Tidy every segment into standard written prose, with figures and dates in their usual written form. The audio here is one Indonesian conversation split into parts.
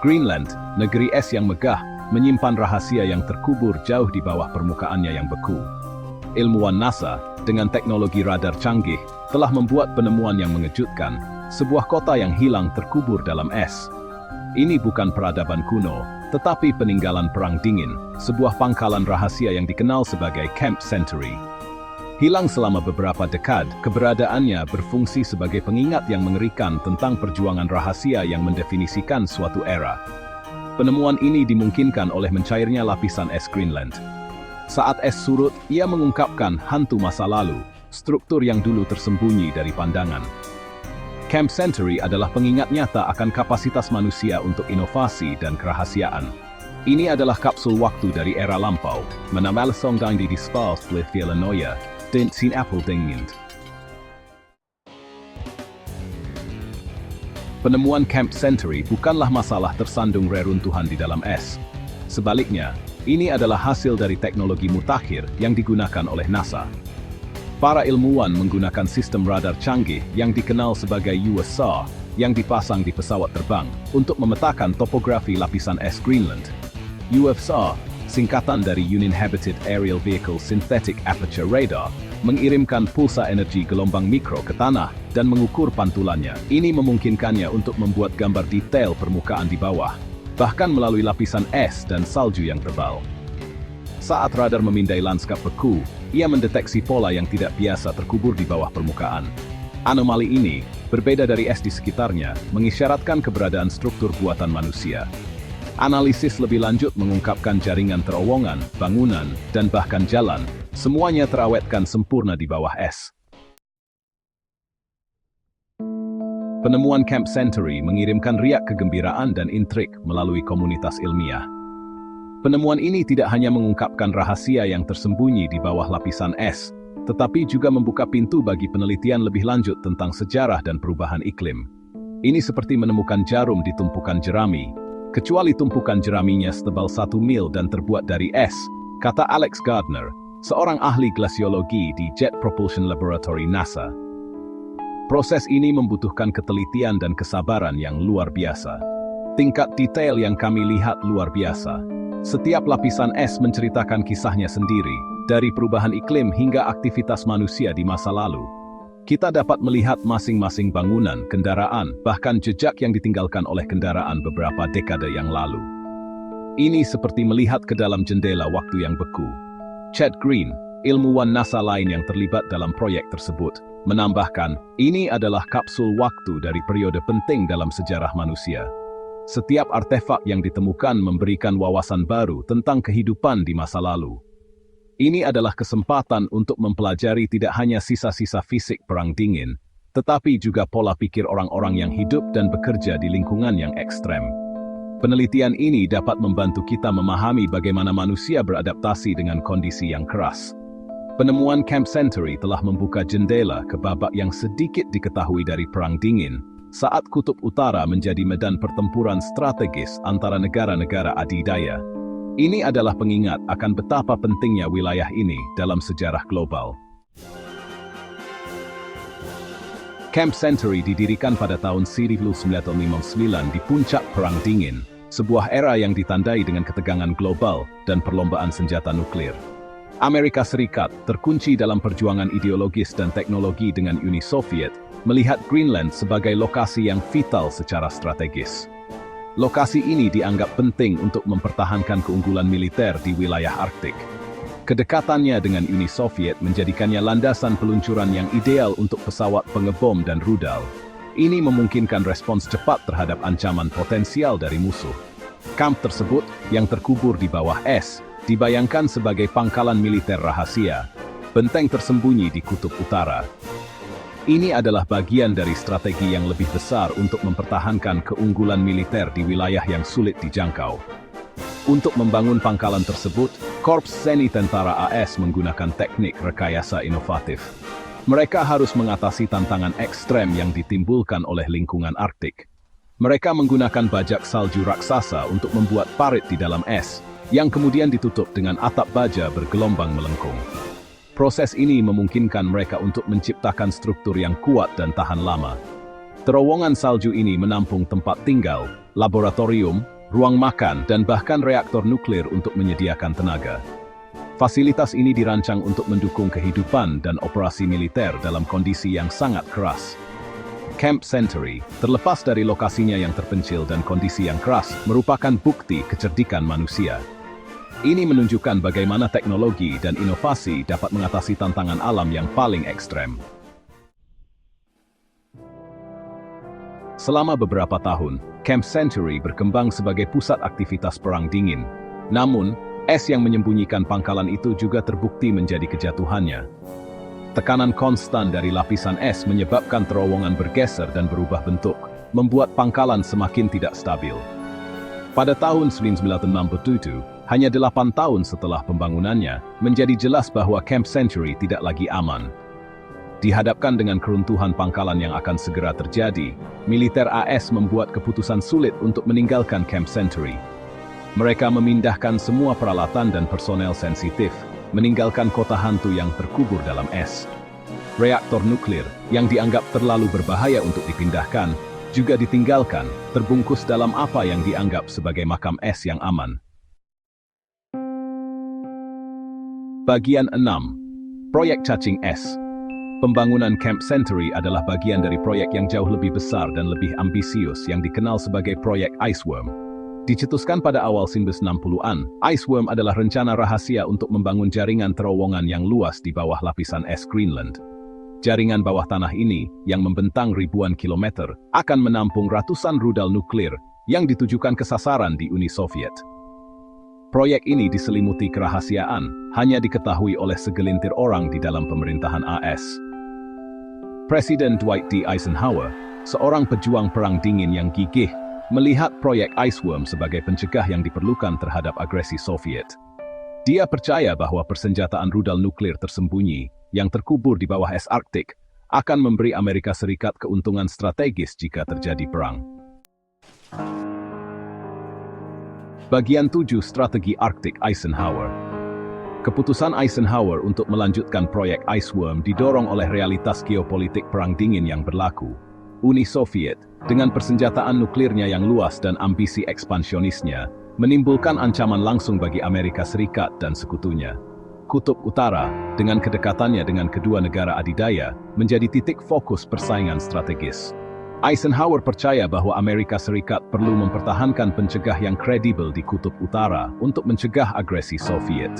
Greenland, negeri es yang megah, menyimpan rahasia yang terkubur jauh di bawah permukaannya yang beku. Ilmuwan NASA, dengan teknologi radar canggih, telah membuat penemuan yang mengejutkan, sebuah kota yang hilang terkubur dalam es. Ini bukan peradaban kuno, tetapi peninggalan Perang Dingin, sebuah pangkalan rahasia yang dikenal sebagai Camp Century. Hilang selama beberapa dekad, keberadaannya berfungsi sebagai pengingat yang mengerikan tentang perjuangan rahasia yang mendefinisikan suatu era. Penemuan ini dimungkinkan oleh mencairnya lapisan es Greenland. Saat es surut, ia mengungkapkan hantu masa lalu, struktur yang dulu tersembunyi dari pandangan. Camp Century adalah pengingat nyata akan kapasitas manusia untuk inovasi dan kerahasiaan. Ini adalah kapsul waktu dari era lampau, menambah songgang di dispels oleh Vilanoia, dan sin Apple Dingin. Penemuan Camp Century bukanlah masalah tersandung reruntuhan di dalam es. Sebaliknya, ini adalah hasil dari teknologi mutakhir yang digunakan oleh NASA. Para ilmuwan menggunakan sistem radar canggih yang dikenal sebagai USSAR yang dipasang di pesawat terbang untuk memetakan topografi lapisan es Greenland. USSAR, singkatan dari Uninhabited Aerial Vehicle Synthetic Aperture Radar, mengirimkan pulsa energi gelombang mikro ke tanah dan mengukur pantulannya. Ini memungkinkannya untuk membuat gambar detail permukaan di bawah, bahkan melalui lapisan es dan salju yang tebal. Saat radar memindai lanskap beku, ia mendeteksi pola yang tidak biasa terkubur di bawah permukaan. Anomali ini, berbeda dari es di sekitarnya, mengisyaratkan keberadaan struktur buatan manusia. Analisis lebih lanjut mengungkapkan jaringan terowongan, bangunan, dan bahkan jalan, semuanya terawetkan sempurna di bawah es. Penemuan Camp Century mengirimkan riak kegembiraan dan intrik melalui komunitas ilmiah. Penemuan ini tidak hanya mengungkapkan rahasia yang tersembunyi di bawah lapisan es, tetapi juga membuka pintu bagi penelitian lebih lanjut tentang sejarah dan perubahan iklim. Ini seperti menemukan jarum di tumpukan jerami, kecuali tumpukan jeraminya setebal 1 mil dan terbuat dari es, kata Alex Gardner, seorang ahli glasiologi di Jet Propulsion Laboratory NASA. Proses ini membutuhkan ketelitian dan kesabaran yang luar biasa. Tingkat detail yang kami lihat luar biasa. Setiap lapisan es menceritakan kisahnya sendiri, dari perubahan iklim hingga aktivitas manusia di masa lalu. Kita dapat melihat masing-masing bangunan, kendaraan, bahkan jejak yang ditinggalkan oleh kendaraan beberapa dekade yang lalu. Ini seperti melihat ke dalam jendela waktu yang beku. Chad Green, ilmuwan NASA lain yang terlibat dalam proyek tersebut, menambahkan, ini adalah kapsul waktu dari periode penting dalam sejarah manusia. Setiap artefak yang ditemukan memberikan wawasan baru tentang kehidupan di masa lalu. Ini adalah kesempatan untuk mempelajari tidak hanya sisa-sisa fisik Perang Dingin, tetapi juga pola pikir orang-orang yang hidup dan bekerja di lingkungan yang ekstrem. Penelitian ini dapat membantu kita memahami bagaimana manusia beradaptasi dengan kondisi yang keras. Penemuan Camp Century telah membuka jendela ke babak yang sedikit diketahui dari Perang Dingin, saat Kutub Utara menjadi medan pertempuran strategis antara negara-negara adidaya. Ini adalah pengingat akan betapa pentingnya wilayah ini dalam sejarah global. Camp Century didirikan pada tahun 1959 di puncak Perang Dingin, sebuah era yang ditandai dengan ketegangan global dan perlombaan senjata nuklir. Amerika Serikat, terkunci dalam perjuangan ideologis dan teknologi dengan Uni Soviet, melihat Greenland sebagai lokasi yang vital secara strategis. Lokasi ini dianggap penting untuk mempertahankan keunggulan militer di wilayah Arktik. Kedekatannya dengan Uni Soviet menjadikannya landasan peluncuran yang ideal untuk pesawat pengebom dan rudal. Ini memungkinkan respons cepat terhadap ancaman potensial dari musuh. Kamp tersebut, yang terkubur di bawah es, dibayangkan sebagai pangkalan militer rahasia, benteng tersembunyi di Kutub Utara. Ini adalah bagian dari strategi yang lebih besar untuk mempertahankan keunggulan militer di wilayah yang sulit dijangkau. Untuk membangun pangkalan tersebut, Korps Seni Tentara AS menggunakan teknik rekayasa inovatif. Mereka harus mengatasi tantangan ekstrem yang ditimbulkan oleh lingkungan Arktik. Mereka menggunakan bajak salju raksasa untuk membuat parit di dalam es, yang kemudian ditutup dengan atap baja bergelombang melengkung. Proses ini memungkinkan mereka untuk menciptakan struktur yang kuat dan tahan lama. Terowongan salju ini menampung tempat tinggal, laboratorium, ruang makan, dan bahkan reaktor nuklir untuk menyediakan tenaga. Fasilitas ini dirancang untuk mendukung kehidupan dan operasi militer dalam kondisi yang sangat keras. Camp Century, terlepas dari lokasinya yang terpencil dan kondisi yang keras, merupakan bukti kecerdikan manusia. Ini menunjukkan bagaimana teknologi dan inovasi dapat mengatasi tantangan alam yang paling ekstrem. Selama beberapa tahun, Camp Century berkembang sebagai pusat aktivitas perang dingin. Namun, es yang menyembunyikan pangkalan itu juga terbukti menjadi kejatuhannya. Tekanan konstan dari lapisan es menyebabkan terowongan bergeser dan berubah bentuk, membuat pangkalan semakin tidak stabil. Pada tahun 1967, hanya 8 tahun setelah pembangunannya, menjadi jelas bahwa Camp Century tidak lagi aman. Dihadapkan dengan keruntuhan pangkalan yang akan segera terjadi, militer AS membuat keputusan sulit untuk meninggalkan Camp Century. Mereka memindahkan semua peralatan dan personel sensitif, meninggalkan kota hantu yang terkubur dalam es. Reaktor nuklir, yang dianggap terlalu berbahaya untuk dipindahkan, juga ditinggalkan, terbungkus dalam apa yang dianggap sebagai makam es yang aman. Bagian 6. Proyek Cacing Es. Pembangunan Camp Century adalah bagian dari proyek yang jauh lebih besar dan lebih ambisius yang dikenal sebagai proyek Iceworm. Dicetuskan pada awal 1960-an, Iceworm adalah rencana rahasia untuk membangun jaringan terowongan yang luas di bawah lapisan es Greenland. Jaringan bawah tanah ini, yang membentang ribuan kilometer, akan menampung ratusan rudal nuklir yang ditujukan ke sasaran di Uni Soviet. Proyek ini diselimuti kerahasiaan, hanya diketahui oleh segelintir orang di dalam pemerintahan AS. Presiden Dwight D. Eisenhower, seorang pejuang perang dingin yang gigih, melihat proyek Iceworm sebagai pencegah yang diperlukan terhadap agresi Soviet. Dia percaya bahwa persenjataan rudal nuklir tersembunyi, yang terkubur di bawah es Arktik, akan memberi Amerika Serikat keuntungan strategis jika terjadi perang. Bagian 7. Strategi Arktik Eisenhower. Keputusan Eisenhower untuk melanjutkan proyek Iceworm didorong oleh realitas geopolitik perang dingin yang berlaku. Uni Soviet, dengan persenjataan nuklirnya yang luas dan ambisi ekspansionisnya, menimbulkan ancaman langsung bagi Amerika Serikat dan sekutunya. Kutub Utara, dengan kedekatannya dengan kedua negara adidaya, menjadi titik fokus persaingan strategis. Eisenhower percaya bahwa Amerika Serikat perlu mempertahankan pencegah yang kredibel di Kutub Utara untuk mencegah agresi Soviet.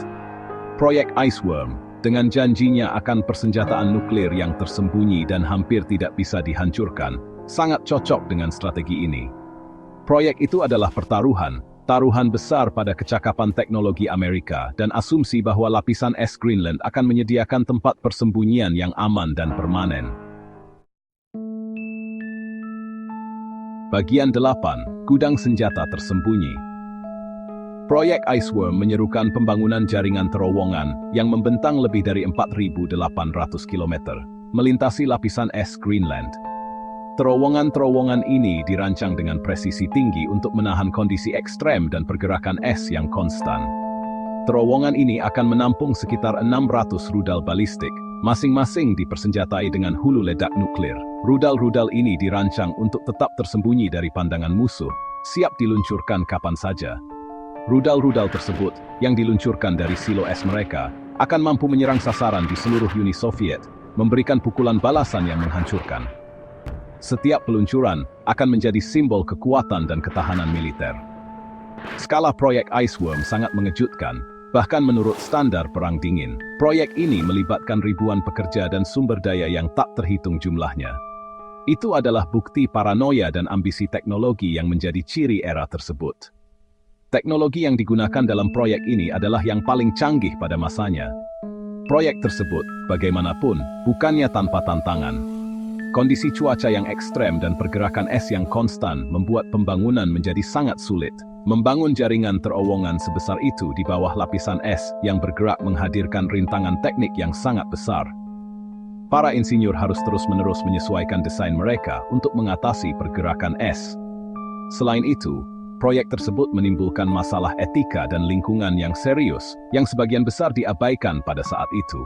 Proyek Iceworm, dengan janjinya akan persenjataan nuklir yang tersembunyi dan hampir tidak bisa dihancurkan, sangat cocok dengan strategi ini. Proyek itu adalah taruhan besar pada kecakapan teknologi Amerika dan asumsi bahwa lapisan es Greenland akan menyediakan tempat persembunyian yang aman dan permanen. Bagian 8. Gudang senjata tersembunyi. Proyek Iceworm menyerukan pembangunan jaringan terowongan yang membentang lebih dari 4.800 km, melintasi lapisan es Greenland. Terowongan-terowongan ini dirancang dengan presisi tinggi untuk menahan kondisi ekstrem dan pergerakan es yang konstan. Terowongan ini akan menampung sekitar 600 rudal balistik, masing-masing dipersenjatai dengan hulu ledak nuklir. Rudal-rudal ini dirancang untuk tetap tersembunyi dari pandangan musuh, siap diluncurkan kapan saja. Rudal-rudal tersebut, yang diluncurkan dari silo es mereka, akan mampu menyerang sasaran di seluruh Uni Soviet, memberikan pukulan balasan yang menghancurkan. Setiap peluncuran akan menjadi simbol kekuatan dan ketahanan militer. Skala proyek Iceworm sangat mengejutkan, bahkan menurut standar perang dingin. Proyek ini melibatkan ribuan pekerja dan sumber daya yang tak terhitung jumlahnya. Itu adalah bukti paranoia dan ambisi teknologi yang menjadi ciri era tersebut. Teknologi yang digunakan dalam proyek ini adalah yang paling canggih pada masanya. Proyek tersebut, bagaimanapun, bukannya tanpa tantangan. Kondisi cuaca yang ekstrem dan pergerakan es yang konstan membuat pembangunan menjadi sangat sulit. Membangun jaringan terowongan sebesar itu di bawah lapisan es yang bergerak menghadirkan rintangan teknik yang sangat besar. Para insinyur harus terus-menerus menyesuaikan desain mereka untuk mengatasi pergerakan es. Selain itu, proyek tersebut menimbulkan masalah etika dan lingkungan yang serius, yang sebagian besar diabaikan pada saat itu.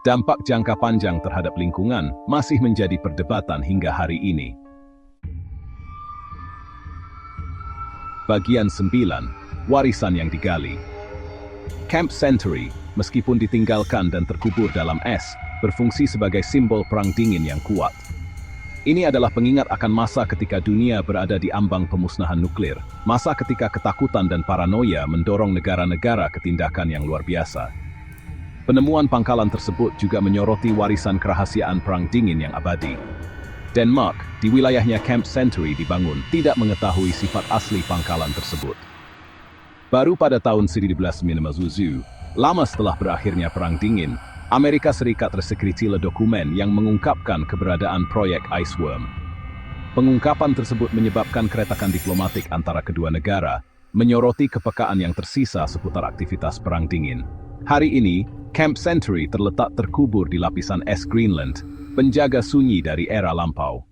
Dampak jangka panjang terhadap lingkungan masih menjadi perdebatan hingga hari ini. Bagian 9. Warisan yang digali. Camp Century, meskipun ditinggalkan dan terkubur dalam es, berfungsi sebagai simbol perang dingin yang kuat. Ini adalah pengingat akan masa ketika dunia berada di ambang pemusnahan nuklir, masa ketika ketakutan dan paranoia mendorong negara-negara ke tindakan yang luar biasa. Penemuan pangkalan tersebut juga menyoroti warisan kerahasiaan perang dingin yang abadi. Denmark, di wilayahnya Camp Century dibangun, tidak mengetahui sifat asli pangkalan tersebut. Baru pada tahun 1997, lama setelah berakhirnya perang dingin, Amerika Serikat tersekritile dokumen yang mengungkapkan keberadaan proyek Iceworm. Pengungkapan tersebut menyebabkan keretakan diplomatik antara kedua negara, menyoroti kepekaan yang tersisa seputar aktivitas perang dingin. Hari ini, Camp Century terletak terkubur di lapisan es Greenland, penjaga sunyi dari era lampau.